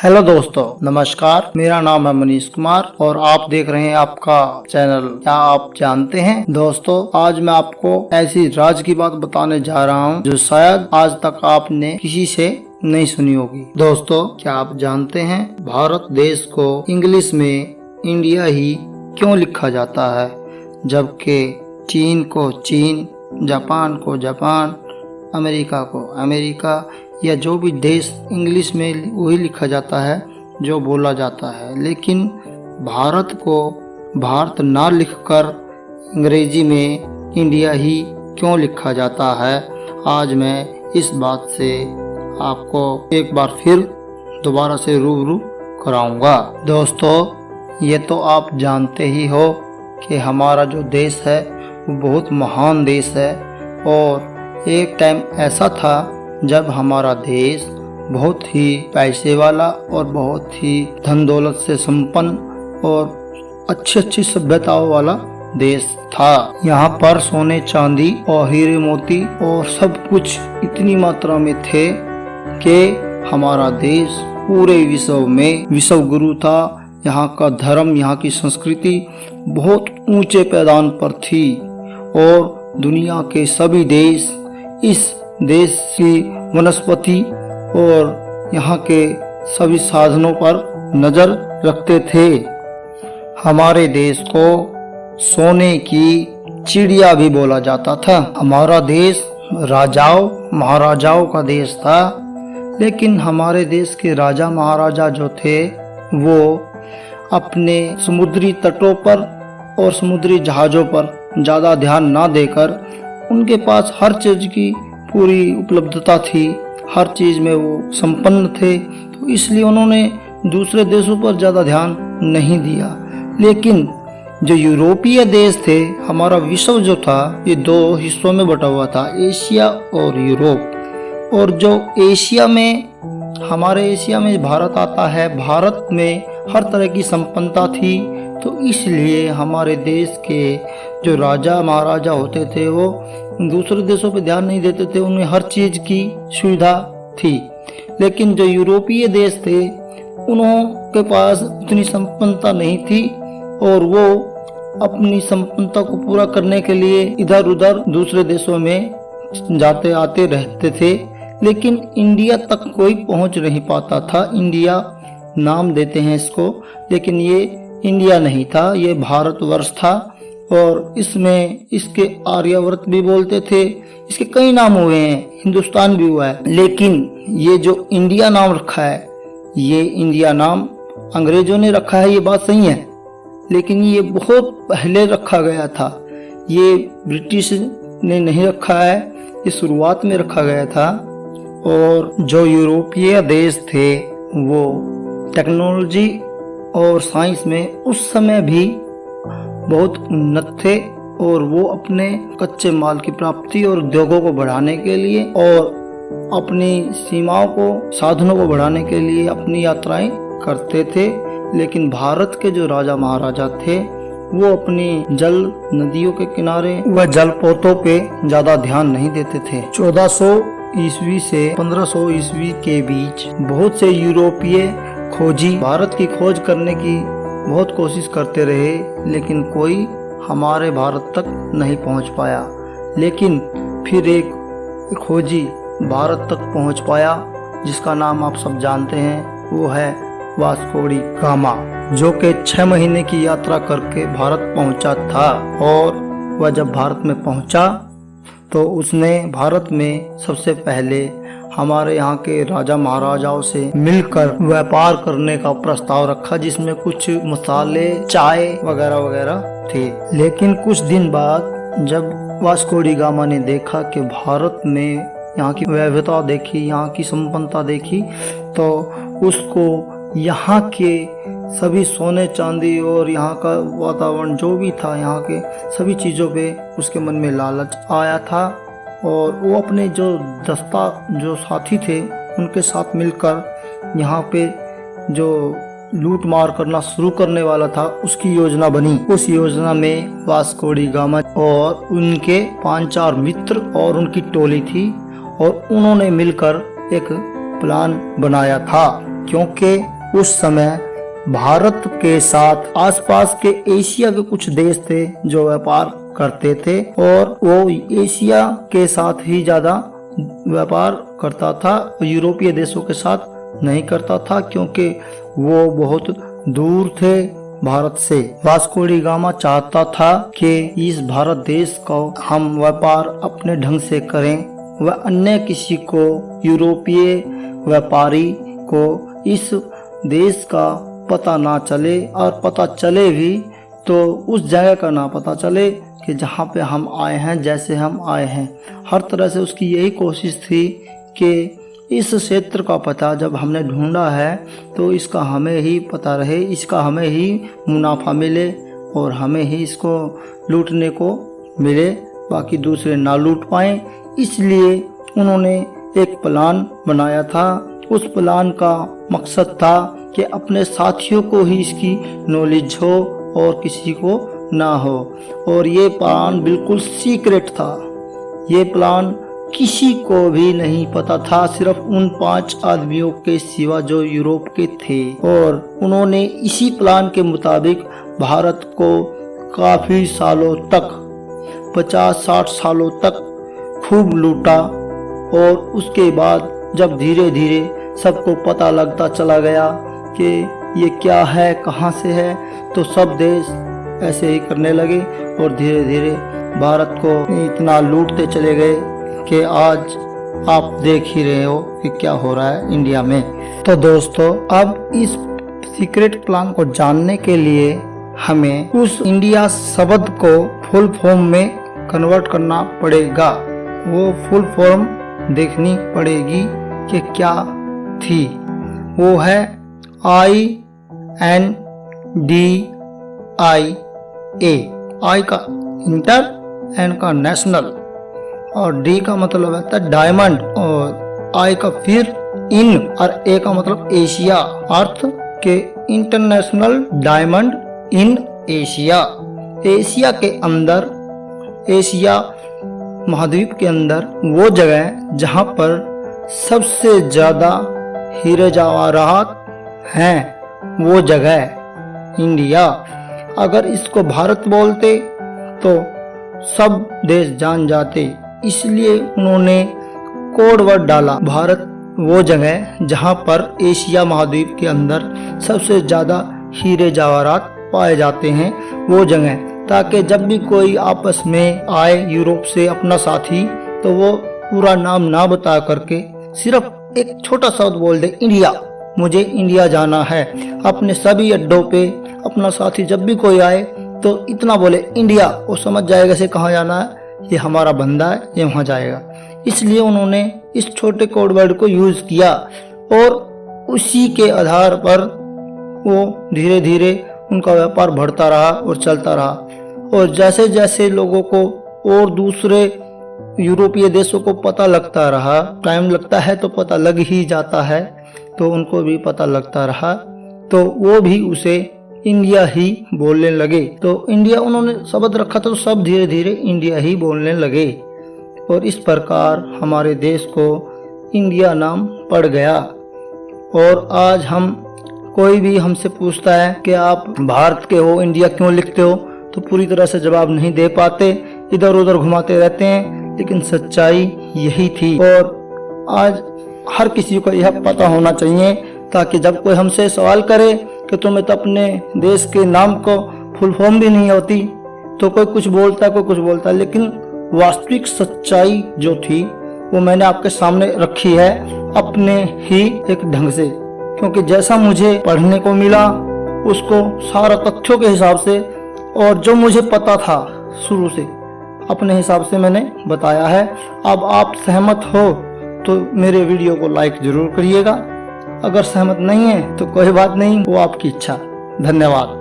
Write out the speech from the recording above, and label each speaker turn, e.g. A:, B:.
A: Hello दोस्तों, नमस्कार। मेरा नाम है मनीष कुमार और आप देख रहे हैं आपका चैनल क्या आप जानते हैं। दोस्तों, आज मैं आपको ऐसी राज की बात बताने जा रहा हूं जो शायद आज तक आपने किसी से नहीं सुनी होगी। दोस्तों, क्या आप जानते हैं भारत देश को इंग्लिश में इंडिया ही क्यों लिखा जाता है, जबकि चीन को चीन, जापान को जापान, अमेरिका को अमेरिका या जो भी देश इंग्लिश में वही लिखा जाता है जो बोला जाता है, लेकिन भारत को भारत ना लिखकर अंग्रेजी में इंडिया ही क्यों लिखा जाता है। आज मैं इस बात से आपको एक बार फिर दोबारा से रूबरू कराऊंगा। दोस्तों, ये तो आप जानते ही हो कि हमारा जो देश है वो बहुत महान देश है और एक टाइम ऐसा था जब हमारा देश बहुत ही पैसे वाला और बहुत ही धन दौलत से संपन्न और अच्छी सभ्यताओं वाला देश था। यहाँ पर सोने चांदी और हीरे मोती और सब कुछ इतनी मात्रा में थे कि हमारा देश पूरे विश्व में विश्व गुरु था। यहाँ का धर्म, यहाँ की संस्कृति बहुत ऊंचे पैदान पर थी और दुनिया के सभी देश इस देश की वनस्पति और यहाँ के सभी साधनों पर नजर रखते थे। हमारे देश को सोने की चिड़िया भी बोला जाता था। हमारा देश राजाओं महाराजाओं का देश था, लेकिन हमारे देश के राजा महाराजा जो थे वो अपने समुद्री तटों पर और समुद्री जहाज़ों पर ज़्यादा ध्यान ना देकर, उनके पास हर चीज़ की पूरी उपलब्धता थी, हर चीज़ में वो संपन्न थे, तो इसलिए उन्होंने दूसरे देशों पर ज़्यादा ध्यान नहीं दिया। लेकिन जो यूरोपीय देश थे, हमारा विश्व जो था ये दो हिस्सों में बटा हुआ था, एशिया और यूरोप। और जो एशिया में, हमारे एशिया में भारत आता है, भारत में हर तरह की संपन्नता थी, तो इसलिए हमारे देश के जो राजा महाराजा होते थे वो दूसरे देशों पे ध्यान नहीं देते थे, उन्हें हर चीज़ की सुविधा थी। लेकिन जो यूरोपीय देश थे उनके पास उतनी संपन्नता नहीं थी और वो अपनी संपन्नता को पूरा करने के लिए इधर उधर दूसरे देशों में जाते आते रहते थे, लेकिन इंडिया तक कोई पहुंच नहीं पाता था। इंडिया नाम देते हैं इसको, लेकिन ये इंडिया नहीं था, ये भारतवर्ष था और इसमें इसके आर्यवर्त भी बोलते थे, इसके कई नाम हुए हैं, हिंदुस्तान भी हुआ है। लेकिन ये जो इंडिया नाम रखा है, ये इंडिया नाम अंग्रेजों ने रखा है, ये बात सही है, लेकिन ये बहुत पहले रखा गया था, ये ब्रिटिश ने नहीं रखा है, ये शुरुआत में रखा गया था। और जो यूरोपीय देश थे वो टेक्नोलॉजी और साइंस में उस समय भी बहुत उन्नत थे और वो अपने कच्चे माल की प्राप्ति और उद्योगों को बढ़ाने के लिए और अपनी सीमाओं को, साधनों को बढ़ाने के लिए अपनी यात्राएं करते थे। लेकिन भारत के जो राजा महाराजा थे वो अपनी जल नदियों के किनारे व जलपोतों पे ज्यादा ध्यान नहीं देते थे। 1400 ईस्वी से 1500 ईस्वी के बीच बहुत से यूरोपीय खोजी भारत की खोज करने की बहुत कोशिश करते रहे, लेकिन कोई हमारे भारत तक नहीं पहुंच पाया। लेकिन फिर एक खोजी भारत तक पहुंच पाया, जिसका नाम आप सब जानते हैं, वो है वास्को डी गामा, जो कि 6 महीने की यात्रा करके भारत पहुंचा था। और वह जब भारत में पहुंचा तो उसने भारत में सबसे पहले हमारे यहाँ के राजा महाराजाओं से मिलकर व्यापार करने का प्रस्ताव रखा, जिसमें कुछ मसाले, चाय वगैरह वगैरह थे। लेकिन कुछ दिन बाद जब वास्को डी गामा ने देखा कि भारत में यहाँ की वैभवता देखी, यहाँ की संपन्नता देखी, तो उसको यहाँ के सभी सोने चांदी और यहाँ का वातावरण जो भी था, यहाँ के सभी चीज़ों पे उसके मन में लालच आया था और वो अपने जो साथी थे उनके साथ मिलकर यहाँ पे जो लूट मार करना शुरू करने वाला था उसकी योजना बनी। उस योजना में वास्को डी गामा और उनके 5-4 मित्र और उनकी टोली थी और उन्होंने मिलकर एक प्लान बनाया था। क्योंकि उस समय भारत के साथ आसपास के एशिया के कुछ देश थे जो व्यापार करते थे, और वो एशिया के साथ ही ज्यादा व्यापार करता था, यूरोपीय देशों के साथ नहीं करता था, क्योंकि वो बहुत दूर थे भारत से। वास्को डी गामा चाहता था कि इस भारत देश को हम व्यापार अपने ढंग से करें, वह अन्य किसी को, यूरोपीय व्यापारी को इस देश का पता ना चले, और पता चले भी तो उस जगह का ना पता चले कि जहाँ पे हम आए हैं, जैसे हम आए हैं। हर तरह से उसकी यही कोशिश थी कि इस क्षेत्र का पता जब हमने ढूंढा है तो इसका हमें ही पता रहे, इसका हमें ही मुनाफा मिले और हमें ही इसको लूटने को मिले, बाकी दूसरे ना लूट पाएं। इसलिए उन्होंने एक प्लान बनाया था। उस प्लान का मकसद था कि अपने साथियों को ही इसकी नॉलेज हो और किसी को ना हो, और ये प्लान बिल्कुल सीक्रेट था। ये प्लान किसी को भी नहीं पता था, सिर्फ उन 5 आदमियों के सिवा जो यूरोप के थे। और उन्होंने इसी प्लान के मुताबिक भारत को काफी सालों तक, 50-60 सालों तक खूब लूटा, और उसके बाद जब धीरे धीरे सबको पता लगता चला गया कि ये क्या है, कहाँ से है, तो सब देश ऐसे ही करने लगे और धीरे धीरे भारत को इतना लूटते चले गए कि आज आप देख ही रहे हो कि क्या हो रहा है इंडिया में। तो दोस्तों, अब इस सीक्रेट प्लान को जानने के लिए हमें उस इंडिया शब्द को फुल फॉर्म में कन्वर्ट करना पड़ेगा। वो फुल फॉर्म देखनी पड़ेगी कि क्या थी। वो है INDIA। आई का इंटर, एन का नेशनल, और डी का मतलब होता है डायमंड, और आई का फिर इन, और ए का मतलब एशिया, अर्थ के international diamond in Asia. Asia के अंदर, एशिया महाद्वीप के अंदर वो जगह जहां पर सबसे ज्यादा हीरे जवाहरात हैं, वो जगह इंडिया। अगर इसको भारत बोलते तो सब देश जान जाते, इसलिए उन्होंने कोड वर्ड डाला भारत, वो जगह जहां पर एशिया महाद्वीप के अंदर सबसे ज्यादा हीरे जवाहरात पाए जाते हैं, वो जगह, ताकि जब भी कोई आपस में आए यूरोप से अपना साथी, तो वो पूरा नाम ना बता करके सिर्फ एक छोटा शब्द बोल दे, इंडिया, मुझे इंडिया जाना है। अपने सभी अड्डों पे अपना साथी जब भी कोई आए तो इतना बोले इंडिया, वो समझ जाएगा से कहाँ जाना है, ये हमारा बंदा है, ये वहाँ जाएगा। इसलिए उन्होंने इस छोटे कोड वर्ड को यूज किया, और उसी के आधार पर वो धीरे धीरे उनका व्यापार बढ़ता रहा और चलता रहा। और जैसे जैसे लोगों को और दूसरे यूरोपीय देशों को पता लगता रहा, टाइम लगता है तो पता लग ही जाता है, तो उनको भी पता लगता रहा, तो वो भी उसे इंडिया ही बोलने लगे। तो इंडिया उन्होंने शब्द रखा था, तो सब धीरे धीरे इंडिया ही बोलने लगे, और इस प्रकार हमारे देश को इंडिया नाम पड़ गया। और आज हम, कोई भी हमसे पूछता है कि आप भारत के हो, इंडिया क्यों लिखते हो, तो पूरी तरह से जवाब नहीं दे पाते, इधर उधर घुमाते रहते हैं, लेकिन सच्चाई यही थी। और आज हर किसी को यह पता होना चाहिए, ताकि जब कोई हमसे सवाल करे कि तुम्हें तो अपने देश के नाम को फुल फॉर्म भी नहीं होती, तो कोई कुछ बोलता है, कोई कुछ बोलता है, लेकिन वास्तविक सच्चाई जो थी वो मैंने आपके सामने रखी है अपने ही एक ढंग से, क्योंकि जैसा मुझे पढ़ने को मिला उसको सारा तथ्यों के हिसाब से, और जो मुझे पता था शुरू से अपने हिसाब से मैंने बताया है। अब आप सहमत हो तो मेरे वीडियो को लाइक जरूर करिएगा, अगर सहमत नहीं है तो कोई बात नहीं, वो आपकी इच्छा। धन्यवाद।